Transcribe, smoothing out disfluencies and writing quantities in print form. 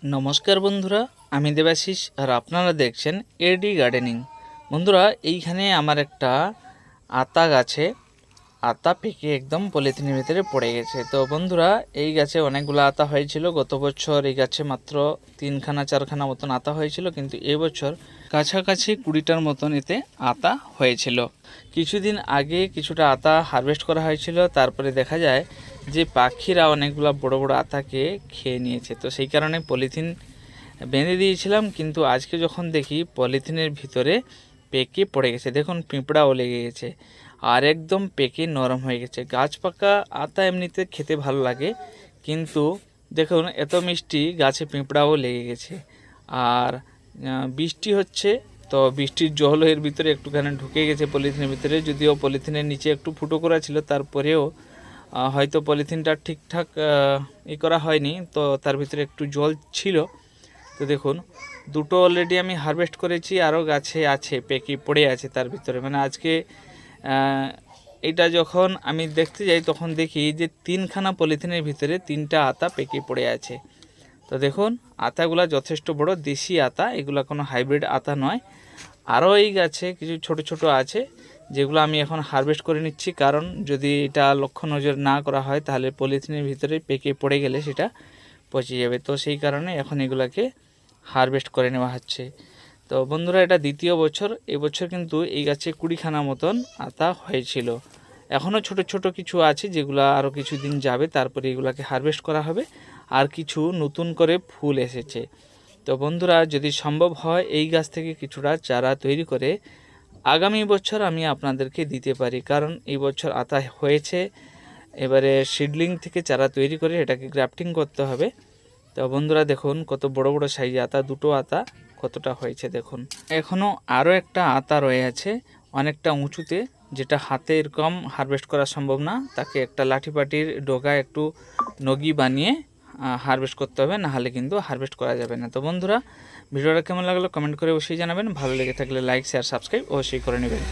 নমস্কার বন্ধুরা, আমি দেবাশিস আর আপনারা দেখছেন এডি গার্ডেনিং। বন্ধুরা, এইখানে আমার একটা আতা গাছে আতা পেকে একদম পলিথিনের ভিতরে পড়ে গেছে। তো বন্ধুরা, এই গাছে অনেকগুলো আতা হয়েছিল। গত বছর এই গাছে মাত্র 3খানা 4খানা মতন আতা হয়েছিল, কিন্তু এবছর কাছাকাছি 20টার মতন এতে আতা হয়েছিল। কিছুদিন আগে কিছুটা আতা হারভেস্ট করা হয়েছিল, তারপরে দেখা যায় যে পাখিরা অনেকগুলো বড় বড় আতাকে খেয়ে নিয়েছে। তো সেই কারণে পলিথিন বেঁধে দিয়েছিলাম, কিন্তু আজকে যখন দেখি পলিথিনের ভিতরে পেকে পড়ে গেছে। দেখুন, পিঁপড়াও লেগে গেছে আর একদম পেকে নরম হয়ে গেছে। গাছ পাকা আতা এমনিতে খেতে ভালো লাগে, কিন্তু দেখুন এত মিষ্টি, গাছে পিঁপড়াও লেগে গেছে। আর বৃষ্টি হচ্ছে, তো বৃষ্টির জল এর ভিতরে একটুখানি ঢুকে গেছে পলিথিনের ভিতরে। যদিও পলিথিনের নিচে একটু ফুটো করা ছিল, তারপরেও হয়তো পলিথিনটা ঠিকঠাক করা হয়নি, তো তার ভিতরে একটু জল ছিল। তো দেখুন, দুটো অলরেডি আমি হারভেস্ট করেছি, আরও গাছে আছে, পেকে পড়ে আছে তার ভিতরে। মানে আজকে এটা যখন আমি দেখতে যাই তখন দেখি যে 3খানা পলিথিনের ভিতরে 3টা আতা পেকে পড়ে আছে। তো দেখুন, আতাগুলা যথেষ্ট বড়, দেশি আতা, এগুলা কোনো হাইব্রিড আতা নয়। আরও এই গাছে কিছু ছোট ছোট আছে, যেগুলো আমি এখন হারভেস্ট করে নিচ্ছি, কারণ যদি এটা লক্ষ্য নজর না করা হয় তাহলে পলিথিনের ভিতরে পেকে পড়ে গেলে সেটা পচে যাবে। তো সেই কারণে এখন এগুলাকে হারভেস্ট করে নেওয়া হচ্ছে। তো বন্ধুরা, এটা দ্বিতীয় বছর। এবছর কিন্তু এই গাছে 20খানা মতন আতা হয়েছিল। এখনও ছোট ছোট কিছু আছে, যেগুলো আরও কিছুদিন যাবে, তারপরে এগুলাকে হারভেস্ট করা হবে। আর কিছু নতুন করে ফুল এসেছে। তো বন্ধুরা, যদি সম্ভব হয় এই গাছ থেকে কিছুটা চারা তৈরি করে আগামী বছর আমি আপনাদেরকে দিতে পারি, কারণ এই বছর আতা হয়েছে। এবারে সিডলিং থেকে চারা তৈরি করে এটাকে গ্রাফটিং করতে হবে। তো বন্ধুরা, দেখুন কত বড় বড় সাইজ আতা, দুটো আতা কতটা হয়েছে দেখুন। এখনও আরও একটা আতা রয়ে আছে অনেকটা উঁচুতে, যেটা হাতে এরকম হারভেস্ট করা সম্ভব না। তাকে একটা লাঠিপাটির ডগা একটু নগি বানিয়ে হারভেস্ট করতে হবে, নাহলে কিন্তু হারভেস্ট করা যাবে না। তো বন্ধুরা, ভিডিওটা কেমন লাগলো কমেন্ট করে অবশ্যই জানাবেন। ভালো লেগে থাকলে লাইক, শেয়ার, সাবস্ক্রাইব অবশ্যই করে নেবেন।